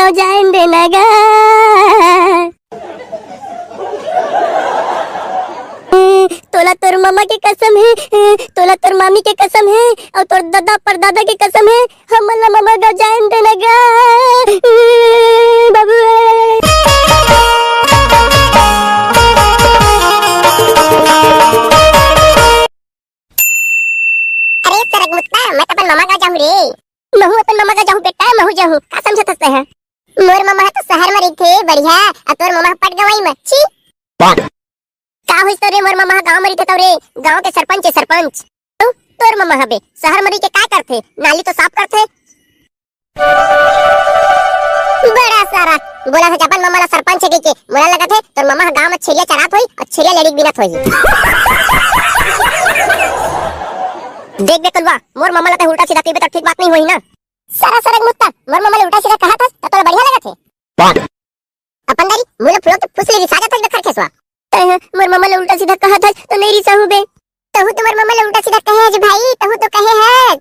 गाँव जान देना गा। तोला तोर मामा के कसम है, तोला तोर मामी के कसम है और तोर दादा परदादा के कसम है, हमला मामा गाँव जान देना गा बाबू। अरे सरक मुत्ता, मैं तो अपन मामा गाँव जाऊँ रे। महू अपन मामा गाँव जाऊँ बेटा, महू जाऊँ। का समझत है? मोर मामा तो शहर में रहते बढ़िया, और तोर मामा पट गवाई में छी। का होइस तो रे, मोर मामा गांव में रहते तो रे, गांव के सरपंच है सरपंच। तो तोर मामा हबे शहर में रह के का करथे? नाली तो साफ करथे। बड़ा सारा बोला था अपन मामा ला सरपंच है के, मोला लगा थे तोर मामा गांव में छेलिया चरात होई और छेलिया लड़की बिनत होई। देख बे कलवा, मोर मामा ला तो उल्टा सीधा कहिबे तो ठीक बात नहीं होई ना। सारा सरक मुत्ता, मोर मामा ले उल्टा सीधा कहा था तो तोला बढ़िया लगा थे। अपन दारी मुले फुलो तो फुसले रिसा जात है खर खेसवा। मोर मामा ले उल्टा सीधा कहा था तो नहीं रिसा हूं बे। तहु तुम्हार मामा ले उल्टा सीधा कहे है भाई, तहु तो कहे है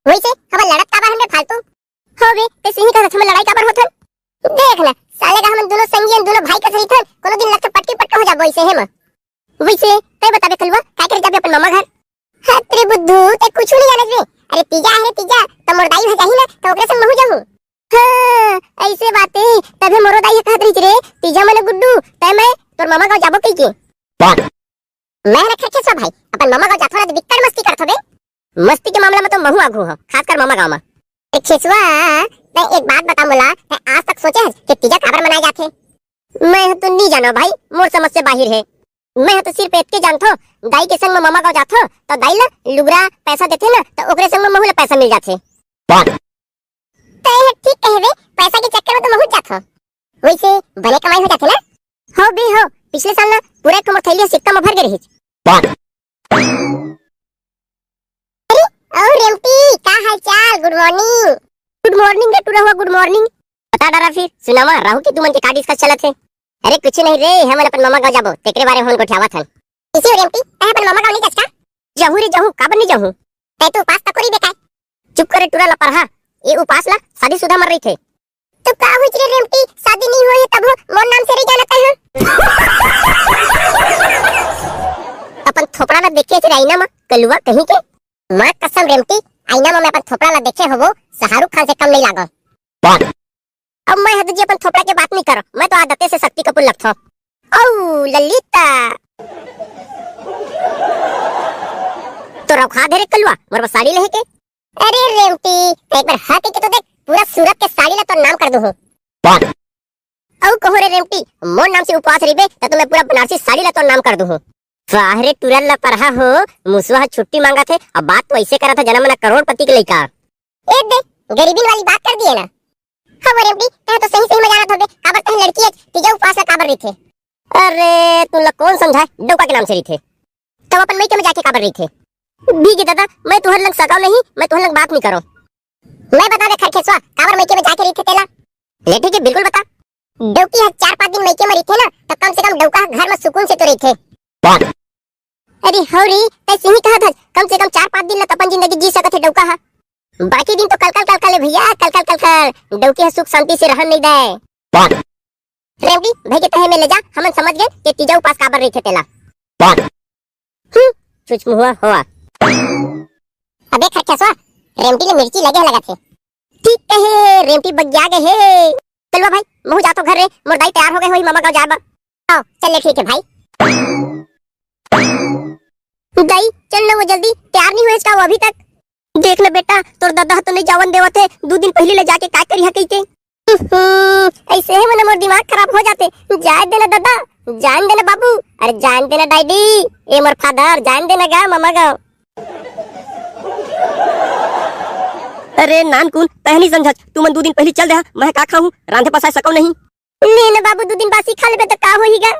वैसे हम लड़त काबर हमने फालतू हो बे। ऐसे ही कहत हम लड़ाई काबर होथन? देख ना साले का हम दोनों संगी दोनों भाई का सही था, कोनो दिन लगता पटकी पटका हो जा वैसे है म। वैसे तय बताबे कलवा, का करे जाबे अपन मामा घर? हां तेरे बुद्धू ते कुछ नहीं जानत रे। अरे तीजा है तीजा तो मोरदाई हो जाही ना, तो ओकरे संग महू जाहू। हां ऐसे बातें तबे मोरदाई कहत रही रे, तीजा माने गुड्डू तय मैं तोर मामा गाँव जाबो कई के। मैं ना खखे सो भाई, अपन मामा गाँव जाथो ना तो बिकट मस्ती करथो बे। मस्ती के मामला में तो महू आगू हो, खासकर मामा गाँव में। एक खेसवा ते एक बात बता मोला, ते आज तक सोचे है कि तीजा काबर मनाए जाथे? मैं तो नहीं जाना भाई, मोर समझ से बाहर है। मैं तो सिर्फ इतके जानथो, दाई के संग में मामा गाँव जाथो तो दाई ला लुगरा पैसा देथे ना, तो ओकरे संग में महू ला पैसा मिल जाथे। ते ठीक कहे बे, पैसा के चक्कर में तो महू जाथो। वैसे भले कमाई हो जाथे ना? हो बे हो, पिछले साल ना पूरा कमर थैली सिक्का में भर गए रही। और रेमटी का हाल चाल? Good morning. गुड मॉर्निंग रे टूरा हुआ, गुड मॉर्निंग। बता डरा फिर सुनावा, राहु की तुमन के का डिस्कस चलत है? अरे कुछ नहीं रे, हम अपन मामा गाँव जाबो तेकरे बारे में फोन गोठावत हन। इसी रेमटी तय अपन मामा गाँव नहीं जचका? जाहू रे जाहू, काबर नहीं जाहू? तय तो उपास तकोरी बेटा। चुप करे टूरा ला परहा, ये उपास ला शादीशुदा मर रही थे। तो का होई रे रेमटी, शादी नहीं होई तब मोर नाम से रे जानत है। अपन थोपड़ा ला देखे थे आईना में कलुआ कहीं के। मां कसम रेमटी, आईना में मैं अपन थोपड़ा ला देखे होबो शाहरुख खान से कम नहीं लागो। अब मैं हद जी अपन थोपड़ा के बात नहीं करो, मैं तो आदते से शक्ति कपूर लगथो। ओ ललिता तो रखा दे रे कलुआ, मोर साड़ी लेहे के। अरे रेमटी एक बार हाथ के तो देख, पूरा सूरत के साड़ी ला तो नाम कर दूं। औ कहो रे रेमटी, मोर नाम से उपवास रहिबे त तुम्हें पूरा बनारसी साड़ी ला तो नाम कर दूं। वाह रे टुरल ला परहा हो, मुसवा छुट्टी मांगा थे, अब बात तो ऐसे करा था जना मना करोड़पति के लइका। ए दे गरीबी वाली बात कर दिए ना। हां रेमटी तय तो सही सही में जानत होबे, काबर तह लड़की है तीजा उपवास ला काबर रही थे? अरे तू ला कौन समझाए, डोका के नाम से रही थे। तब अपन मई के में जाके काबर रही थे? भीगे दादा, मैं तुहर लंग सगाव नहीं, मैं तुहर लंग बात नहीं करो। मैं बता दे खरखेसवा, काबर मई के में जाके रही थे तेला? ले ठीक है बिल्कुल बता। डौकी है 4-5 दिन मई के में रही थे ना, तो कम से कम डौका घर में सुकून से तो रही थे। अरे हौरी ऐसे ही कहा था, कम से कम 4-5 दिन ला अपन जिंदगी जी सकत है डौका हा। बाकी दिन तो कल ले भैया, कल डौकी है सुख शांति से रहन नहीं दे। रेमटी भाई के तहे में ले जा, हमन समझ गए कि तीजा उपास काबर रही थे तेला। चुच मुआ हुआ। अबे खरखेसवा, रेमटी ने मिर्ची लगे लगा थे। ठीक कहे रेमटी बग्या गए है। चलवा भाई महू जातो घर रे, मोर दाई तैयार हो गए होई मामा गाँव जाबा। आओ चल ठीक है भाई। दाई चल ना, वो जल्दी तैयार नहीं हुए इसका वो अभी तक। देख ले बेटा, तोर दादा तो नहीं जावन देवत है, 2 दिन पहले ले जाके का करिया कहिते। ऐसे है मन मोर दिमाग खराब हो जाते। जान देना दादा, जान देना बाबू, अरे जान देना डैडी, ए मोर फादर जान देना गा मामा गाँव। अरे नानकुन तह नहीं समझत, तू मन 2 दिन पहले चल दे, मैं का खाऊं, रांधे पसाए सकौ नहीं। ले ना बाबू 2 दिन बासी खा लेबे तो का होईगा।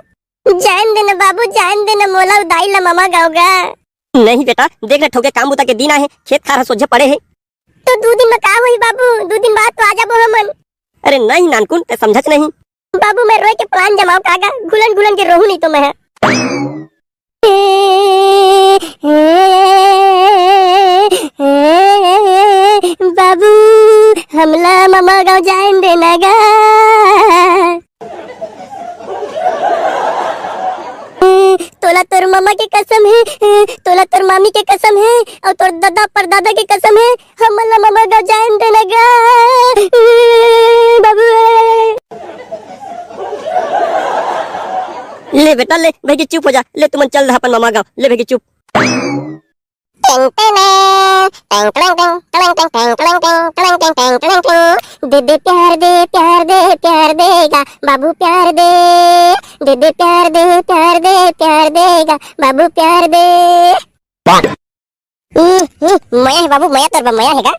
जान देना बाबू, जान देना, मोला उदाई ला मामा गाँव गा। नहीं बेटा देख ले, ठोके काम बुता के दिन आए, खेत खार सोझे पड़े है। तो 2 दिन में का होई बाबू, 2 दिन बाद तो आ जाबो हमन। अरे नहीं नानकुन ते समझत नहीं। बाबू मैं रोए के प्लान जमाओ कागा, घुलन के रहूं नहीं तो मैं। बाबू हमला मामा गाँव जान देना गा। मामा के कसम है, तोला तोर मामी के कसम है, और तोर दादा परदादा के कसम है, हमला मामा का जान देना गा बाबू। ले बेटा ले, भैया चुप हो जा, ले तुमन चल रहा अपन मामा गाँव, ले भैया चुप। दे दे प्यार दे प्यार दे प्यार देगा बाबू प्यार दे, दे दे प्यार दे प्यार दे प्यार देगा बाबू प्यार दे। मया है बाबू, मया तोर मया है का?